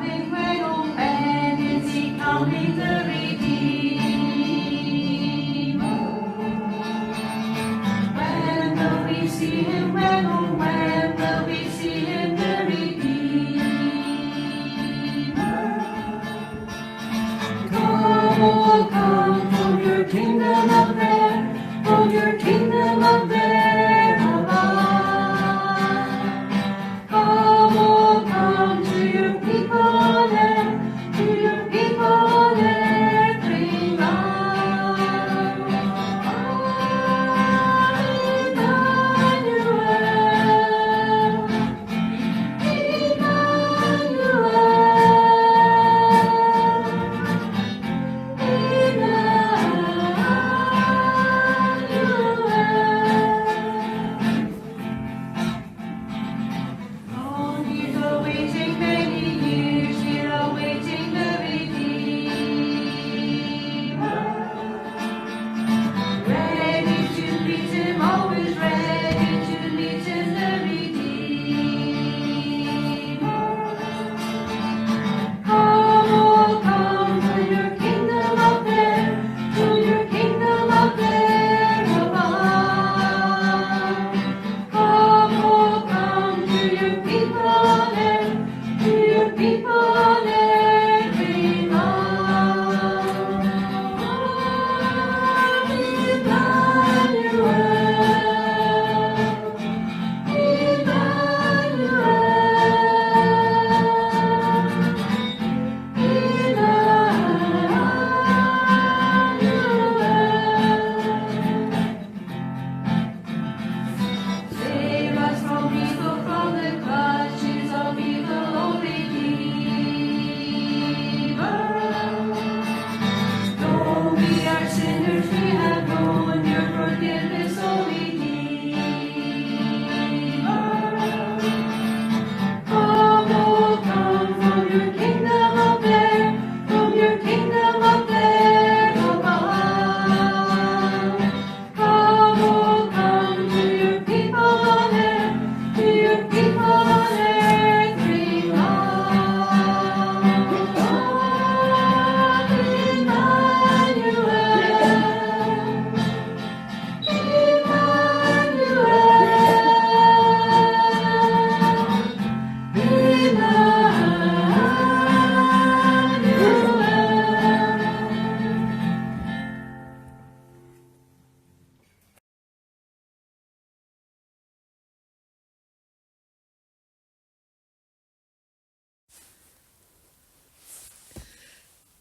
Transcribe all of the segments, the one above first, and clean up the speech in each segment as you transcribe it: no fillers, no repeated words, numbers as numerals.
coming? When, oh, when is he coming, the Redeemer? When will we see him? When, oh, when will we see him, the Redeemer? Come, oh, come from your kingdom up there, from your kingdom up there above. Come, oh, come to your people on earth, to your people on earth, bring love.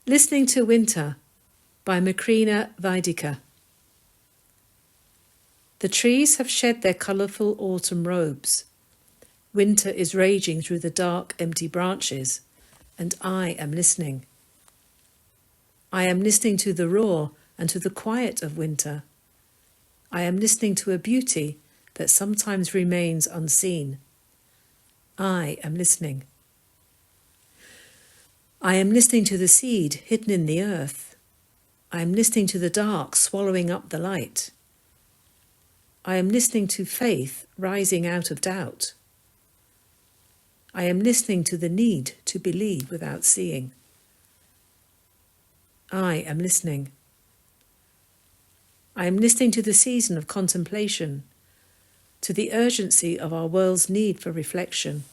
Listening to Winter by Macrina Vaidica. The trees have shed their colourful autumn robes. Winter is raging through the dark, empty branches, and I am listening. I am listening to the roar and to the quiet of winter. I am listening to a beauty that sometimes remains unseen. I am listening. I am listening to the seed hidden in the earth. I am listening to the dark swallowing up the light. I am listening to faith rising out of doubt. I am listening to the need to believe without seeing. I am listening. I am listening to the season of contemplation, to the urgency of our world's need for reflection.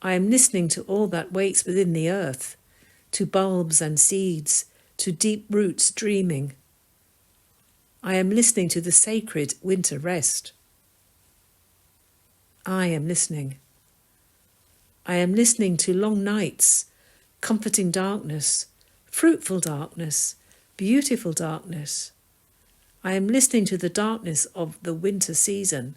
I am listening to all that waits within the earth, to bulbs and seeds, to deep roots dreaming. I am listening to the sacred winter rest. I am listening. I am listening to long nights, comforting darkness, fruitful darkness, beautiful darkness. I am listening to the darkness of the winter season.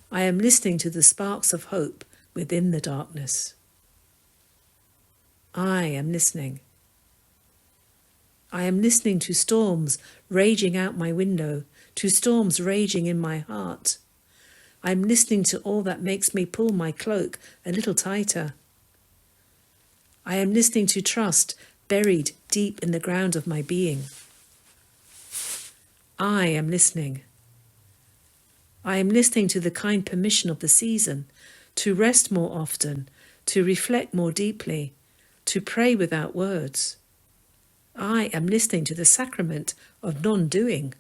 I am listening to the sparks of hope within the darkness. I am listening. I am listening to storms raging out my window, to storms raging in my heart. I am listening to all that makes me pull my cloak a little tighter. I am listening to trust buried deep in the ground of my being. I am listening. I am listening to the kind permission of the season to rest more often, to reflect more deeply, to pray without words. I am listening to the sacrament of non-doing.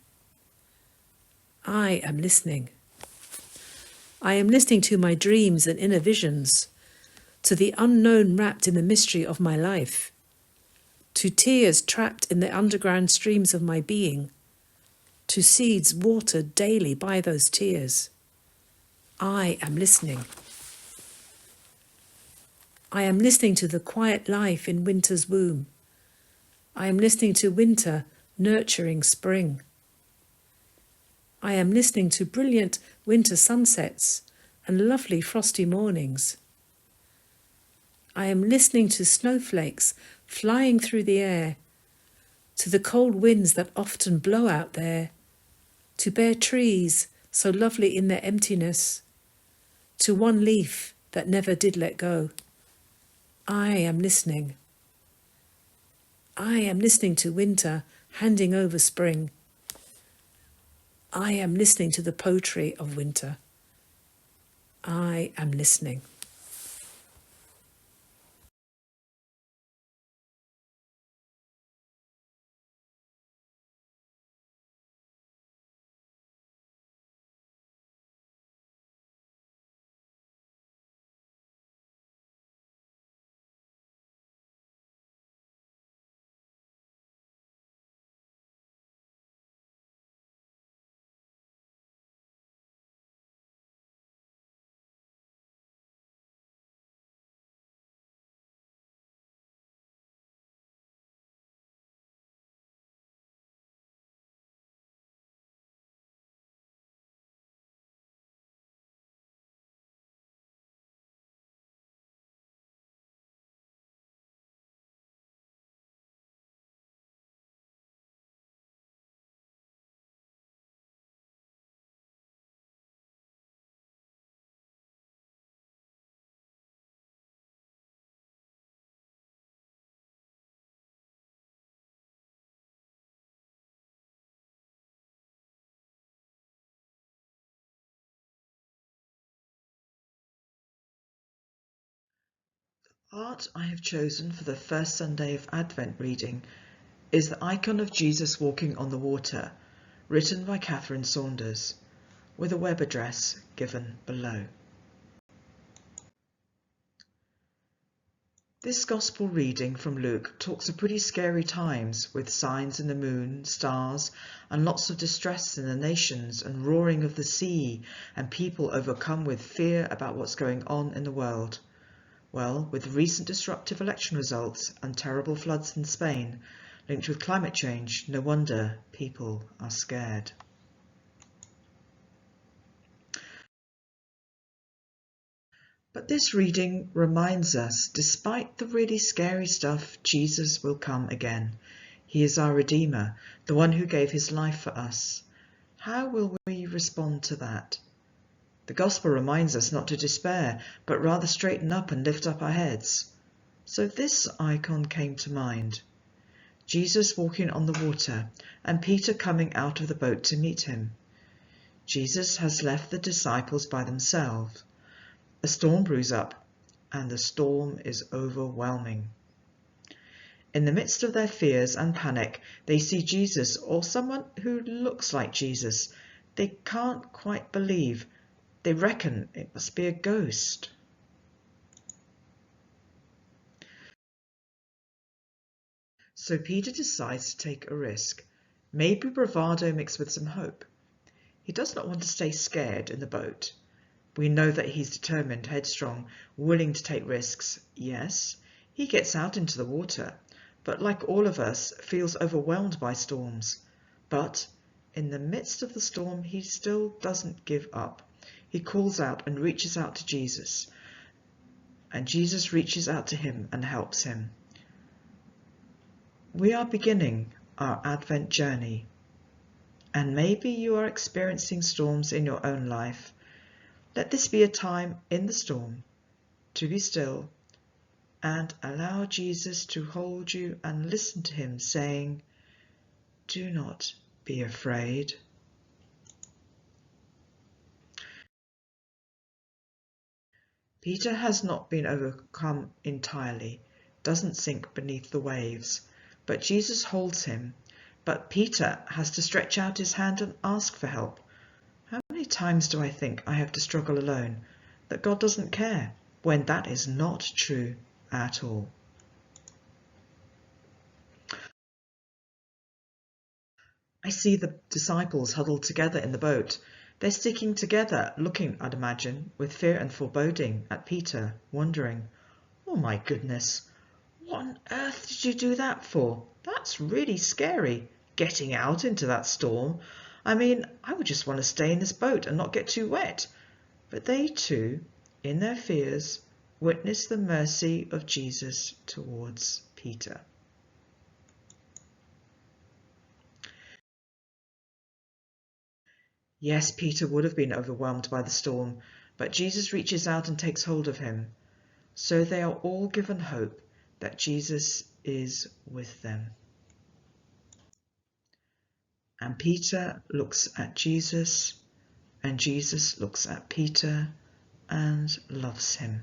I am listening. I am listening to my dreams and inner visions, to the unknown wrapped in the mystery of my life, to tears trapped in the underground streams of my being, to seeds watered daily by those tears. I am listening. I am listening to the quiet life in winter's womb. I am listening to winter nurturing spring. I am listening to brilliant winter sunsets and lovely frosty mornings. I am listening to snowflakes flying through the air, to the cold winds that often blow out there, to bare trees so lovely in their emptiness, to one leaf that never did let go. I am listening. I am listening to winter handing over spring. I am listening to the poetry of winter. I am listening. Art I have chosen for the first Sunday of Advent reading is the icon of Jesus walking on the water, written by Catherine Saunders, with a web address given below. This Gospel reading from Luke talks of pretty scary times with signs in the moon, stars, and lots of distress in the nations and roaring of the sea and people overcome with fear about what's going on in the world. Well, with recent disruptive election results and terrible floods in Spain linked with climate change, no wonder people are scared. But this reading reminds us, despite the really scary stuff, Jesus will come again. He is our Redeemer, the one who gave his life for us. How will we respond to that? The Gospel reminds us not to despair, but rather straighten up and lift up our heads. So this icon came to mind. Jesus walking on the water and Peter coming out of the boat to meet him. Jesus has left the disciples by themselves. A storm brews up, and the storm is overwhelming. In the midst of their fears and panic, they see Jesus, or someone who looks like Jesus. They can't quite believe. They reckon it must be a ghost. So Peter decides to take a risk, maybe bravado mixed with some hope. He does not want to stay scared in the boat. We know that he's determined, headstrong, willing to take risks. Yes, he gets out into the water, but like all of us, feels overwhelmed by storms. But in the midst of the storm, he still doesn't give up. He calls out and reaches out to Jesus, and Jesus reaches out to him and helps him. We are beginning our Advent journey, and maybe you are experiencing storms in your own life. Let this be a time in the storm to be still and allow Jesus to hold you and listen to him saying, "Do not be afraid." Peter has not been overcome entirely, doesn't sink beneath the waves, but Jesus holds him. But Peter has to stretch out his hand and ask for help. How many times do I think I have to struggle alone, that God doesn't care, when that is not true at all? I see the disciples huddled together in the boat. They're sticking together, looking, I'd imagine, with fear and foreboding at Peter, wondering, "Oh my goodness, what on earth did you do that for? That's really scary, getting out into that storm. I mean, I would just want to stay in this boat and not get too wet." But they too, in their fears, witnessed the mercy of Jesus towards Peter. Yes, Peter would have been overwhelmed by the storm, but Jesus reaches out and takes hold of him. So they are all given hope that Jesus is with them. And Peter looks at Jesus, and Jesus looks at Peter and loves him.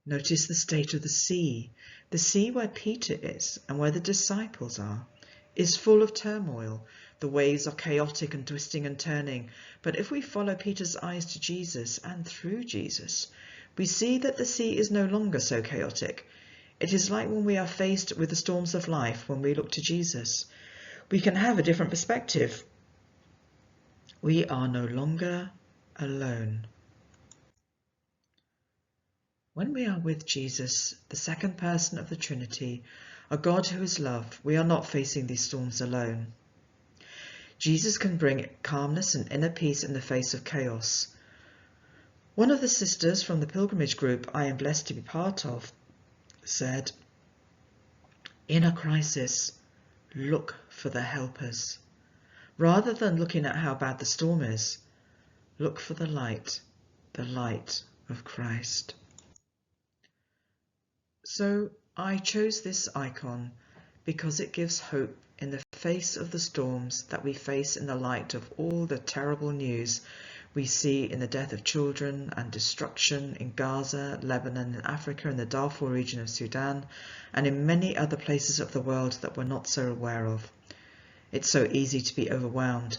Notice the state of the sea. The sea where Peter is and where the disciples are is full of turmoil. The waves are chaotic and twisting and turning. But if we follow Peter's eyes to Jesus and through Jesus, we see that the sea is no longer so chaotic. It is like when we are faced with the storms of life when we look to Jesus. We can have a different perspective. We are no longer alone. When we are with Jesus, the second person of the Trinity, a God who is love, we are not facing these storms alone. Jesus can bring calmness and inner peace in the face of chaos. One of the sisters from the pilgrimage group I am blessed to be part of said, "In a crisis, look for the helpers. Rather than looking at how bad the storm is, look for the light of Christ." So I chose this icon because it gives hope in the face of the storms that we face in the light of all the terrible news we see in the death of children and destruction in Gaza, Lebanon, and Africa, in the Darfur region of Sudan, and in many other places of the world that we're not so aware of. It's so easy to be overwhelmed,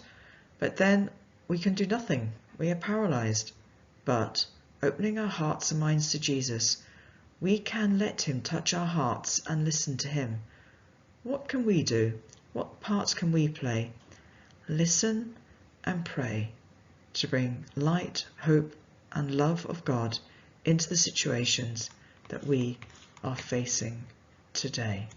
but then we can do nothing. We are paralyzed. But opening our hearts and minds to Jesus, we can let him touch our hearts and listen to him. What can we do? What part can we play? Listen and pray to bring light, hope, and love of God into the situations that we are facing today.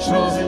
chosen